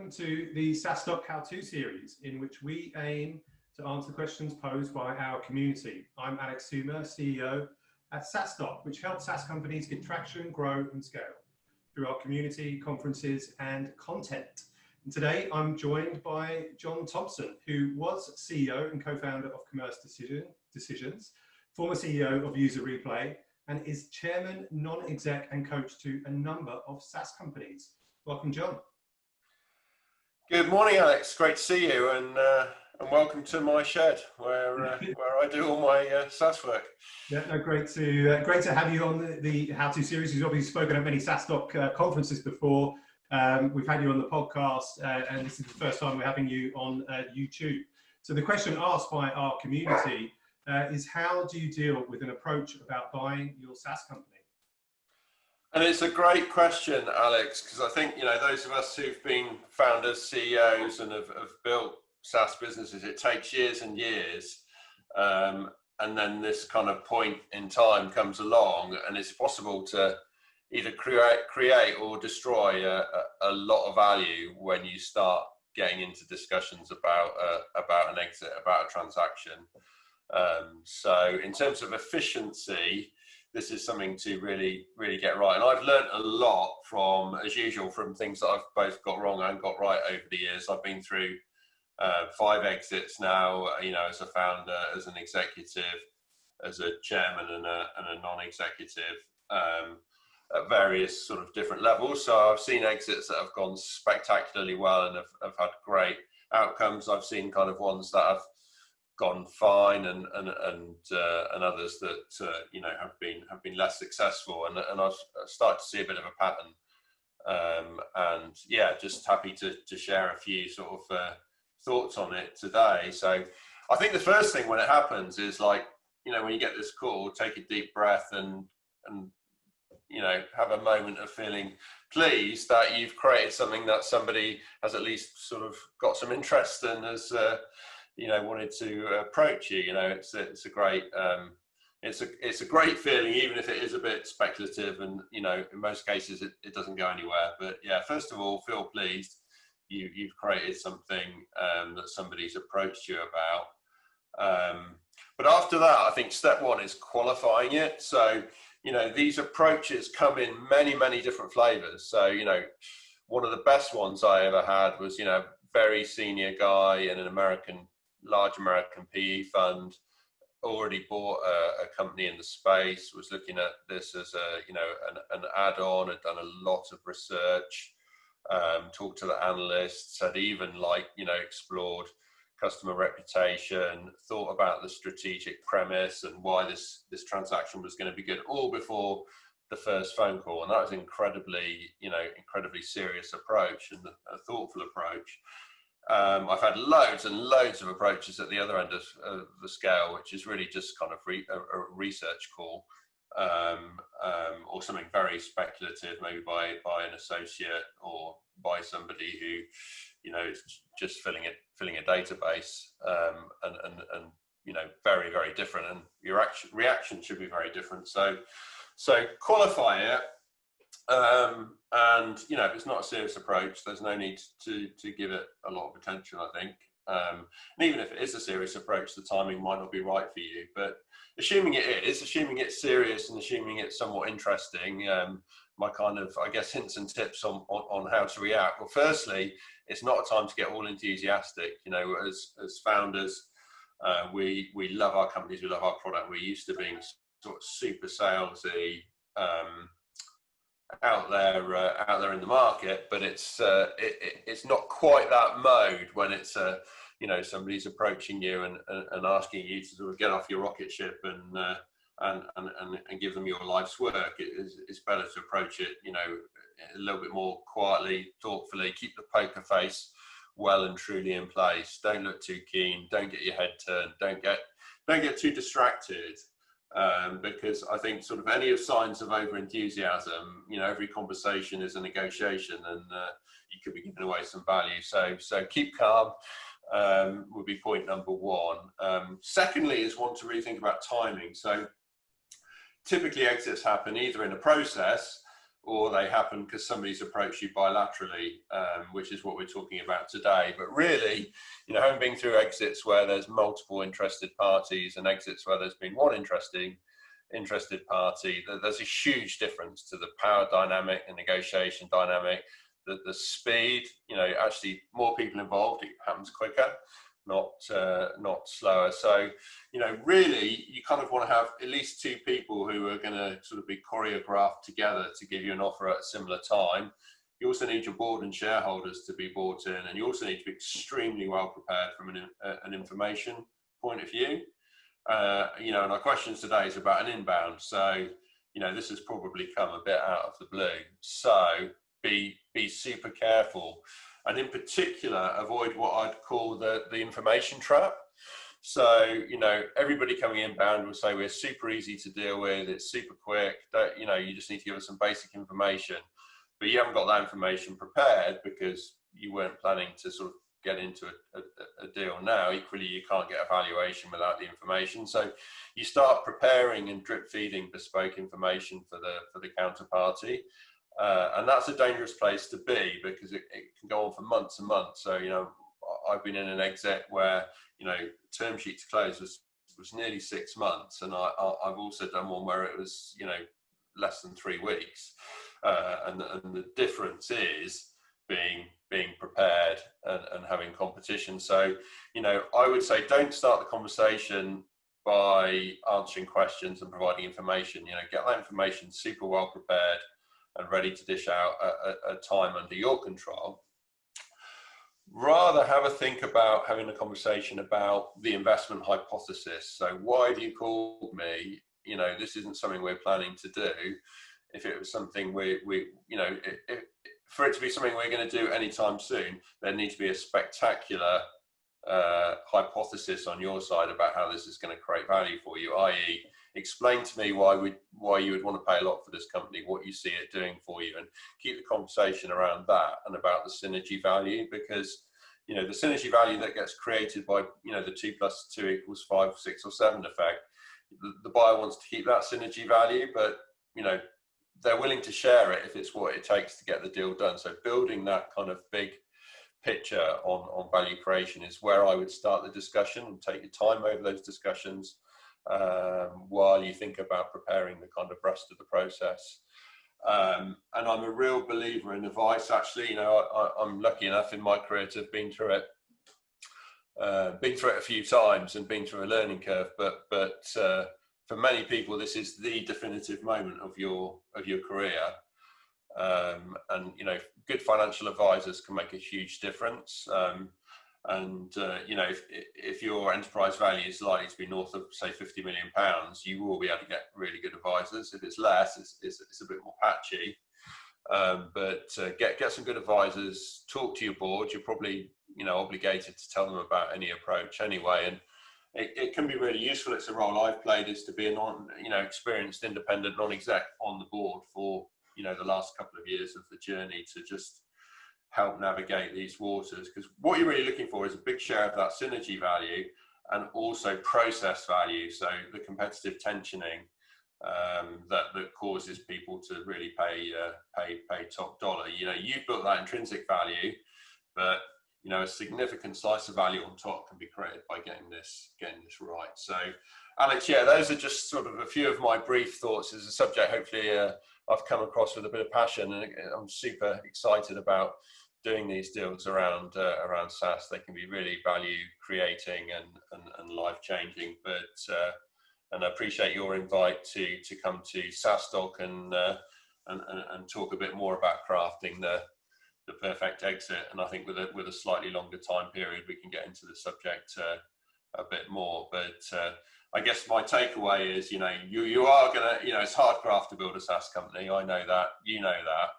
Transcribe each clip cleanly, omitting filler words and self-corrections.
welcome to the SaaStock How-To Series, in which we aim to answer questions posed by our community. I'm Alex Sumer, CEO at SaaStock, which helps SaaS companies get traction, grow and scale through our community, conferences and content. And today I'm joined by John Thompson, who was CEO and co-founder of Commerce Decisions, former CEO of User Replay, and is chairman, non-exec and coach to a number of SaaS companies. Welcome, John. Good morning, Alex. Great to see you, and welcome to my shed where I do all my SaaS work. Yeah, no, great to have you on the How-To series. You've obviously spoken at many SaaStock conferences before. We've had you on the podcast, and this is the first time we're having you on YouTube. So the question asked by our community is, how do you deal with an approach about buying your SaaS company? And it's a great question, Alex, because I think, those of us who've been founders, CEOs, and have built SaaS businesses, it takes years and years. And then this kind of point in time comes along, and it's possible to either create or destroy a lot of value when you start getting into discussions about an exit, about a transaction. So in terms of efficiency, this is something to really get right. And I've learned a lot from, as usual, from things that I've both got wrong and got right over the years. I've been through 5 exits now, as a founder, as an executive, as a chairman and a non-executive, at various sort of different levels. So I've seen exits that have gone spectacularly well and have had great outcomes. I've seen kind of ones that have gone fine and others that have been less successful, and I've started to see a bit of a pattern, and yeah, just happy to share a few sort of thoughts on it today. So I think the first thing when it happens is, like, when you get this call, take a deep breath and have a moment of feeling pleased that you've created something that somebody has at least sort of got some interest in, as wanted to approach you. It's a great it's a great feeling, even if it is a bit speculative, and in most cases it doesn't go anywhere. But yeah, first of all, feel pleased you've created something that somebody's approached you about. But after that, I think step one is qualifying it. So these approaches come in many different flavors. So one of the best ones I ever had was very senior guy in an large American PE fund, already bought a company in the space, was looking at this as an add-on, had done a lot of research, talked to the analysts, had even explored customer reputation, thought about the strategic premise and why this transaction was going to be good, all before the first phone call. And that was incredibly serious approach and a thoughtful approach. I've had loads and loads of approaches at the other end of the scale, which is really just kind of a research call, or something very speculative, maybe by an associate or by somebody who is just filling a database, and very different, and your reaction should be very different. So qualify it. And if it's not a serious approach, there's no need to give it a lot of attention, I think. And even if it is a serious approach, the timing might not be right for you. But assuming it's serious and assuming it's somewhat interesting, my kind of, I guess, hints and tips on how to react. Well, firstly, it's not a time to get all enthusiastic. As founders, we love our companies, we love our product. We're used to being sort of super salesy, out there in the market, but it's not quite that mode when it's somebody's approaching you and asking you to sort of get off your rocket ship and give them your life's work. It's better to approach it a little bit more quietly, thoughtfully. Keep the poker face well and truly in place. Don't look too keen, don't get your head turned, don't get too distracted. Because I think sort of any of signs of over enthusiasm, every conversation is a negotiation, and you could be giving away some value. So keep calm would be point number one. Secondly is want to really think about timing. So typically exits happen either in a process or they happen because somebody's approached you bilaterally, which is what we're talking about today. But really, you know, having been through exits where there's multiple interested parties and exits where there's been one interested party, there's a huge difference to the power dynamic and negotiation dynamic, the speed. You know, actually more people involved, it happens quicker, not slower. So, you know, really you kind of want to have at least two people who are going to sort of be choreographed together to give you an offer at a similar time. You also need your board and shareholders to be bought in, and you also need to be extremely well prepared from an information point of view. You know, and our questions today is about an inbound. So, you know, this has probably come a bit out of the blue. So be super careful. And in particular, avoid what I'd call the information trap. So, you know, everybody coming inbound will say we're super easy to deal with, it's super quick, you know, you just need to give us some basic information. But you haven't got that information prepared because you weren't planning to sort of get into a deal now. Equally, you can't get a valuation without the information. So you start preparing and drip feeding bespoke information for the counterparty. And that's a dangerous place to be because it can go on for months and months. So, you know, I've been in an exit where, you know, term sheet to close was nearly 6 months. And I've also done one where it was, you know, less than 3 weeks. And the difference is being prepared and having competition. So, you know, I would say don't start the conversation by answering questions and providing information. You know, get that information super well prepared and ready to dish out a time under your control. Rather have a think about having a conversation about the investment hypothesis. So why do you call me? You know, this isn't something we're planning to do. If it was something we you know, for it to be something we're going to do anytime soon, there needs to be a spectacular hypothesis on your side about how this is going to create value for you, i.e. explain to me why you would want to pay a lot for this company, what you see it doing for you, and keep the conversation around that and about the synergy value, because, you know, the synergy value that gets created by, you know, the 2 + 2 = 5, 6 or 7 effect, the buyer wants to keep that synergy value, but, you know, they're willing to share it if it's what it takes to get the deal done. So building that kind of big picture on value creation is where I would start the discussion, and take your time over those discussions while you think about preparing the kind of rest of the process. And I'm a real believer in advice. Actually, you know, I'm lucky enough in my career to have been through it a few times and been through a learning curve. But for many people, this is the definitive moment of your career. And you know, good financial advisors can make a huge difference. You know, if your enterprise value is likely to be north of, say, £50 million, you will be able to get really good advisors. If it's less, it's a bit more patchy. But get some good advisors. Talk to your board. You're probably, you know, obligated to tell them about any approach anyway, and it can be really useful. It's a role I've played, is to be a experienced independent non-exec on the board for, you know, the last couple of years of the journey, to just help navigate these waters. Because what you're really looking for is a big share of that synergy value, and also process value. So the competitive tensioning that causes people to really pay top dollar. You know, you've built that intrinsic value, but, you know, a significant slice of value on top can be created by getting this right. So, Alex, yeah, those are just sort of a few of my brief thoughts. As a subject, hopefully I've come across with a bit of passion, and I'm super excited about doing these deals around SaaS. They can be really value creating and life changing. But and I appreciate your invite to come to SaaStock and talk a bit more about crafting the perfect exit. And I think with a slightly longer time period, we can get into the subject a bit more. But I guess my takeaway is, you know, you are gonna, you know, it's hard craft to build a SaaS company. I know that, you know that,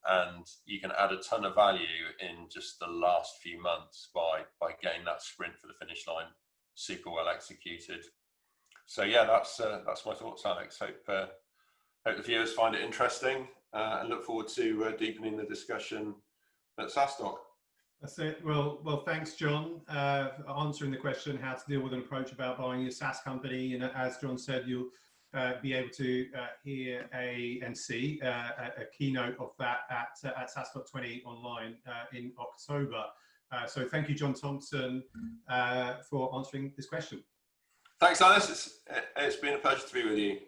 and you can add a ton of value in just the last few months by getting that sprint for the finish line super well executed. So yeah, that's my thoughts, Alex. Hope the viewers find it interesting, and look forward to deepening the discussion at SaaStock. That's it. Well, thanks, John, for answering the question how to deal with an approach about buying a SaaS company. And as John said, you'll be able to hear and see a keynote of that at SaaStock 20 online in October. So thank you, John Thompson, for answering this question. Thanks, Alice. It's been a pleasure to be with you.